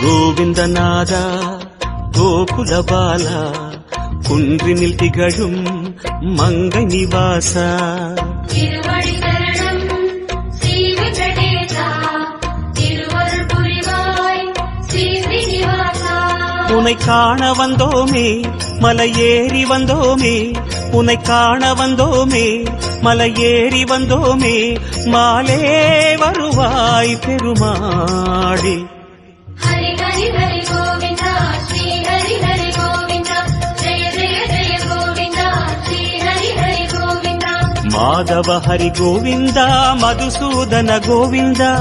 கோவிந்தநாத கோகுல பாலா குன்றினில் திகழும் மங்கை நிவாசா திருவடி சரணம் ஸ்ரீ வெங்கடேசா திருவருள் புரிவாய் ஸ்ரீ ஸ்ரீனிவாசா உனை காண வந்தோமே மலையேறி வந்தோமே உனை காண வந்தோமே மலையேறி வந்தோமே மாலே வருவாய் பெருமாளே ஹரி ஹரி ஹரி கோவிந்தா ஸ்ரீ ஹரி ஹரி கோவிந்தா ஜெய ஜெய ஜெய கோவிந்தா ஸ்ரீ ஹரி ஹரி கோவிந்தா மாதவ ஹரி கோவிந்தா மதுசூதன கோவிந்தா